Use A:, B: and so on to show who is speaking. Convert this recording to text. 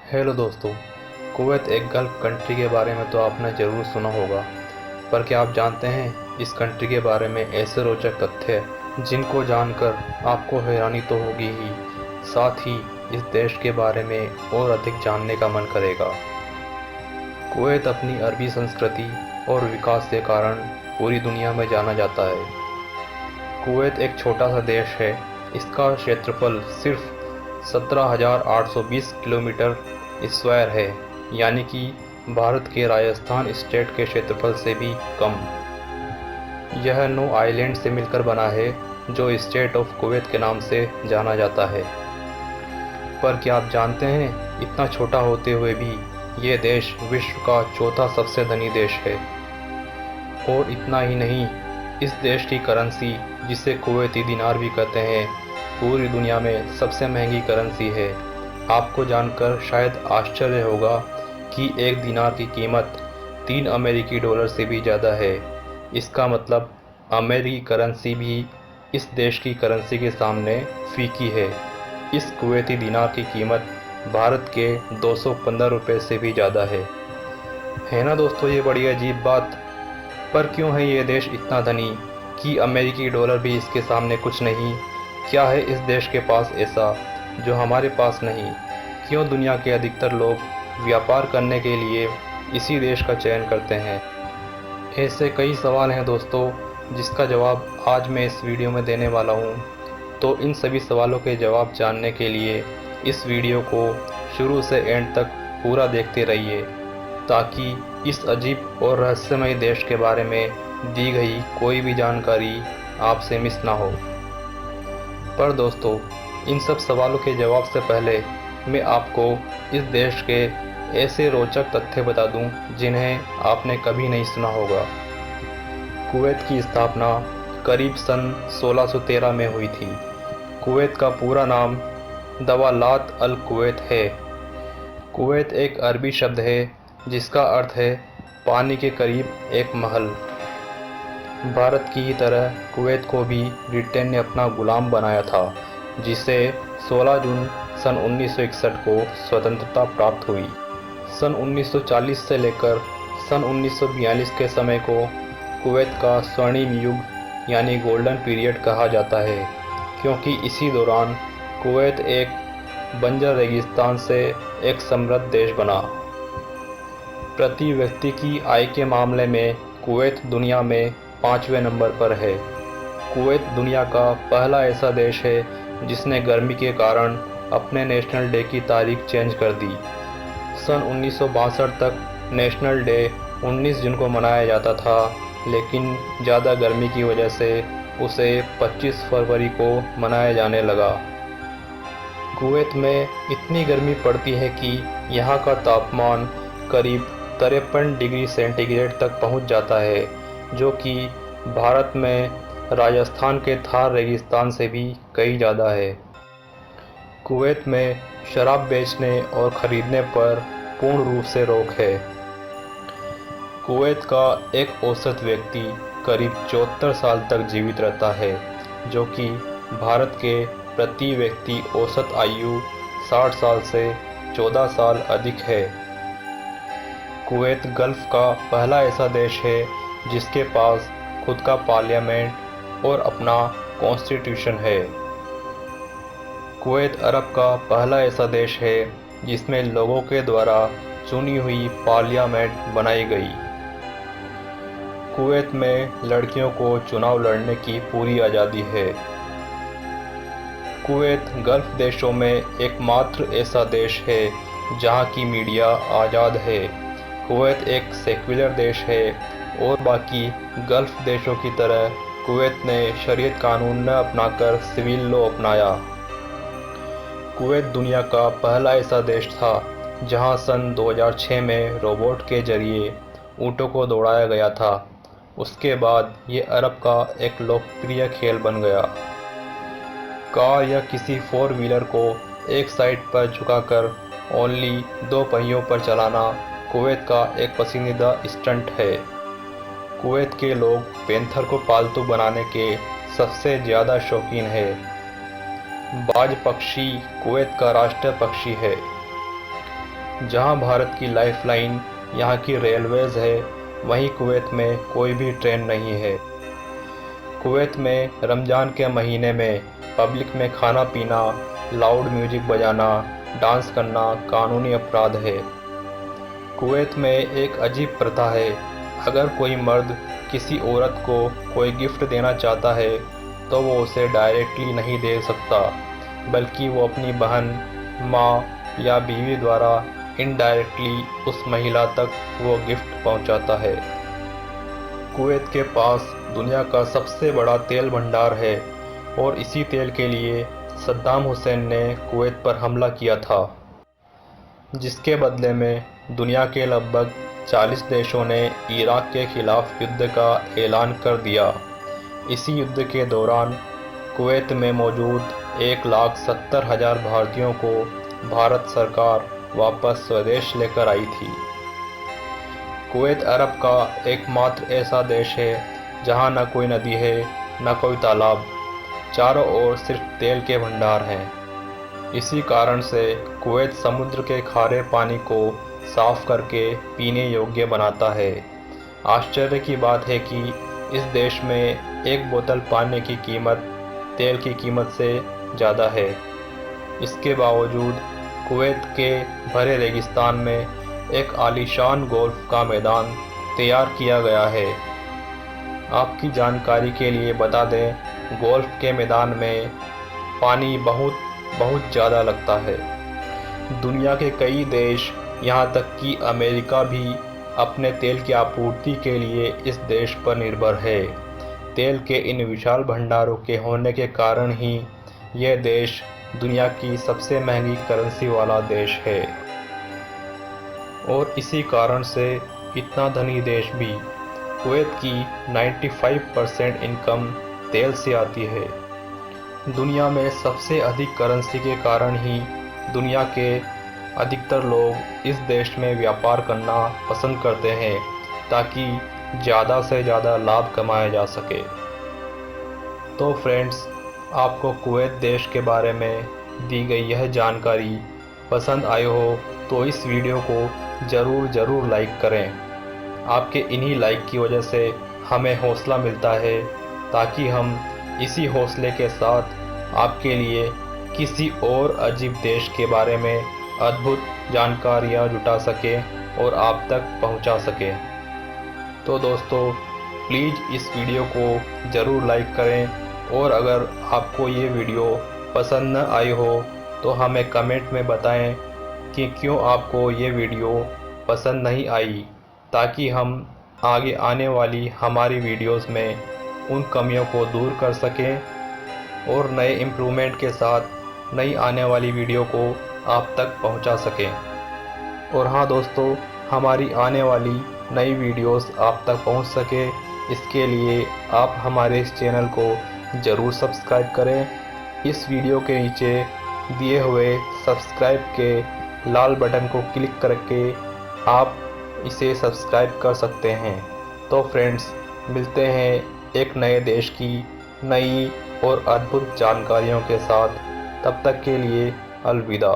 A: Hello दोस्तों। Kuwait एक gulf country के बारे में तो आपने ज़रूर सुना होगा, पर क्या आप जानते हैं इस कंट्री के बारे में ऐसे रोचक तथ्य जिनको जानकर आपको हैरानी तो होगी ही, साथ ही इस देश के बारे में और अधिक जानने का मन करेगा। कुवैत अपनी अरबी संस्कृति और विकास के कारण पूरी दुनिया में जाना जाता है। कुवैत एक छोटा सा देश है। इसका क्षेत्रफल सिर्फ 17,820 किलोमीटर स्क्वायर है, यानी कि भारत के राजस्थान स्टेट के क्षेत्रफल से भी कम। यह 9 आइलैंड से मिलकर बना है, जो स्टेट ऑफ कुवैत के नाम से जाना जाता है। पर क्या आप जानते हैं, इतना छोटा होते हुए भी ये देश विश्व का चौथा सबसे धनी देश है। और इतना ही नहीं, इस देश की करेंसी, जिसे कुवैती दिनार भी कहते हैं, पूरी दुनिया में सबसे महंगी करेंसी है। आपको जानकर शायद आश्चर्य होगा कि एक दिनार की कीमत 3 अमेरिकी डॉलर से भी ज़्यादा है। इसका मतलब अमेरिकी करेंसी भी इस देश की करेंसी के सामने फीकी है। इस कुवैती दिनार की कीमत भारत के 215 रुपये से भी ज़्यादा है ना दोस्तों, ये बड़ी अजीब बात। पर क्यों है ये देश इतना धनी कि अमेरिकी डॉलर भी इसके सामने कुछ नहीं? क्या है इस देश के पास ऐसा जो हमारे पास नहीं? क्यों दुनिया के अधिकतर लोग व्यापार करने के लिए इसी देश का चयन करते हैं? ऐसे कई सवाल हैं दोस्तों, जिसका जवाब आज मैं इस वीडियो में देने वाला हूँ। तो इन सभी सवालों के जवाब जानने के लिए इस वीडियो को शुरू से एंड तक पूरा देखते रहिए, ताकि इस अजीब और रहस्यमय देश के बारे में दी गई कोई भी जानकारी आपसे मिस ना हो। पर दोस्तों, इन सब सवालों के जवाब से पहले मैं आपको इस देश के ऐसे रोचक तथ्य बता दूं जिन्हें आपने कभी नहीं सुना होगा। कुवैत की स्थापना करीब सन 1613 में हुई थी। कुवैत का पूरा नाम दवालात अल कुवैत है। कुवैत एक अरबी शब्द है जिसका अर्थ है पानी के करीब एक महल। भारत की ही तरह कुवैत को भी ब्रिटेन ने अपना गुलाम बनाया था, जिसे 16 जून सन 1961 को स्वतंत्रता प्राप्त हुई। सन 1940 से लेकर सन 1942 के समय को कुवैत का स्वर्णिम युग यानी गोल्डन पीरियड कहा जाता है, क्योंकि इसी दौरान कुवैत एक बंजर रेगिस्तान से एक समृद्ध देश बना। प्रति व्यक्ति की आय के मामले में कुवैत दुनिया में 5वें नंबर पर है। कुवैत दुनिया का पहला ऐसा देश है जिसने गर्मी के कारण अपने नेशनल डे की तारीख चेंज कर दी। सन 1962 तक नेशनल डे 19 जून को मनाया जाता था, लेकिन ज़्यादा गर्मी की वजह से उसे 25 फरवरी को मनाया जाने लगा। कुवैत में इतनी गर्मी पड़ती है कि यहाँ का तापमान करीब 53 डिग्री सेंटीग्रेड तक पहुँच जाता है, जो कि भारत में राजस्थान के थार रेगिस्तान से भी कहीं ज़्यादा है। कुवैत में शराब बेचने और ख़रीदने पर पूर्ण रूप से रोक है। कुवैत का एक औसत व्यक्ति करीब 74 साल तक जीवित रहता है, जो कि भारत के प्रति व्यक्ति औसत आयु 60 साल से 14 साल अधिक है। कुवैत गल्फ़ का पहला ऐसा देश है जिसके पास खुद का पार्लियामेंट और अपना कॉन्स्टिट्यूशन है। कुवैत अरब का पहला ऐसा देश है जिसमें लोगों के द्वारा चुनी हुई पार्लियामेंट बनाई गई। कुवैत में लड़कियों को चुनाव लड़ने की पूरी आज़ादी है। कुवैत गल्फ़ देशों में एकमात्र ऐसा देश है जहां की मीडिया आज़ाद है। कुवैत एक सेक्युलर देश है और बाकी गल्फ़ देशों की तरह कुवैत ने शरीयत कानून न अपनाकर सिविल लॉ अपनाया। कुवैत दुनिया का पहला ऐसा देश था जहां सन 2006 में रोबोट के जरिए ऊँटों को दौड़ाया गया था। उसके बाद ये अरब का एक लोकप्रिय खेल बन गया। कार या किसी 4 व्हीलर को एक साइड पर झुकाकर ओनली 2 पहियों पर चलाना कुवैत का एक पसंदीदा स्टंट है। कुवैत के लोग पैंथर को पालतू बनाने के सबसे ज़्यादा शौकीन है। बाज पक्षी कुवैत का राष्ट्रीय पक्षी है। जहां भारत की लाइफलाइन यहाँ की रेलवेज़ है, वहीं कुवैत में कोई भी ट्रेन नहीं है। कुवैत में रमज़ान के महीने में पब्लिक में खाना पीना, लाउड म्यूजिक बजाना, डांस करना कानूनी अपराध है। कुवैत में एक अजीब प्रथा है, अगर कोई मर्द किसी औरत को कोई गिफ्ट देना चाहता है तो वो उसे डायरेक्टली नहीं दे सकता, बल्कि वो अपनी बहन, माँ या बीवी द्वारा इनडायरेक्टली उस महिला तक वो गिफ्ट पहुंचाता है। कुवैत के पास दुनिया का सबसे बड़ा तेल भंडार है और इसी तेल के लिए सद्दाम हुसैन ने कुवैत पर हमला किया था, जिसके बदले में दुनिया के लगभग 40 देशों ने इराक के खिलाफ युद्ध का ऐलान कर दिया। इसी युद्ध के दौरान कुवैत में मौजूद 1,70,000 भारतीयों को भारत सरकार वापस स्वदेश लेकर आई थी। कुवैत अरब का एकमात्र ऐसा देश है जहां न कोई नदी है, न कोई तालाब, चारों ओर सिर्फ तेल के भंडार हैं। इसी कारण से कुवैत समुद्र के खारे पानी को साफ करके पीने योग्य बनाता है। आश्चर्य की बात है कि इस देश में एक बोतल पानी की कीमत तेल की कीमत से ज़्यादा है। इसके बावजूद कुवैत के भरे रेगिस्तान में एक आलीशान गोल्फ का मैदान तैयार किया गया है। आपकी जानकारी के लिए बता दें, गोल्फ के मैदान में पानी बहुत ज़्यादा लगता है। दुनिया के कई देश, यहाँ तक कि अमेरिका भी अपने तेल की आपूर्ति के लिए इस देश पर निर्भर है। तेल के इन विशाल भंडारों के होने के कारण ही यह देश दुनिया की सबसे महंगी करेंसी वाला देश है और इसी कारण से इतना धनी देश भी। कुवैत की 95% इनकम तेल से आती है। दुनिया में सबसे अधिक करेंसी के कारण ही दुनिया के अधिकतर लोग इस देश में व्यापार करना पसंद करते हैं, ताकि ज़्यादा से ज़्यादा लाभ कमाया जा सके। तो फ्रेंड्स, आपको कुवैत देश के बारे में दी गई यह जानकारी पसंद आई हो तो इस वीडियो को ज़रूर लाइक करें। आपके इन्हीं लाइक की वजह से हमें हौसला मिलता है, ताकि हम इसी हौसले के साथ आपके लिए किसी और अजीब देश के बारे में अद्भुत जानकारियाँ जुटा सकें और आप तक पहुंचा सकें। तो दोस्तों, प्लीज़ इस वीडियो को ज़रूर लाइक करें और अगर आपको ये वीडियो पसंद न आई हो तो हमें कमेंट में बताएं कि क्यों आपको ये वीडियो पसंद नहीं आई, ताकि हम आगे आने वाली हमारी वीडियोस में उन कमियों को दूर कर सकें और नए इम्प्रूवमेंट के साथ नई आने वाली वीडियो को आप तक पहुंचा सकें। और हाँ दोस्तों, हमारी आने वाली नई वीडियोस आप तक पहुंच सके, इसके लिए आप हमारे इस चैनल को ज़रूर सब्सक्राइब करें। इस वीडियो के नीचे दिए हुए सब्सक्राइब के लाल बटन को क्लिक करके आप इसे सब्सक्राइब कर सकते हैं। तो फ्रेंड्स, मिलते हैं एक नए देश की नई और अद्भुत जानकारियों के साथ। तब तक के लिए अलविदा।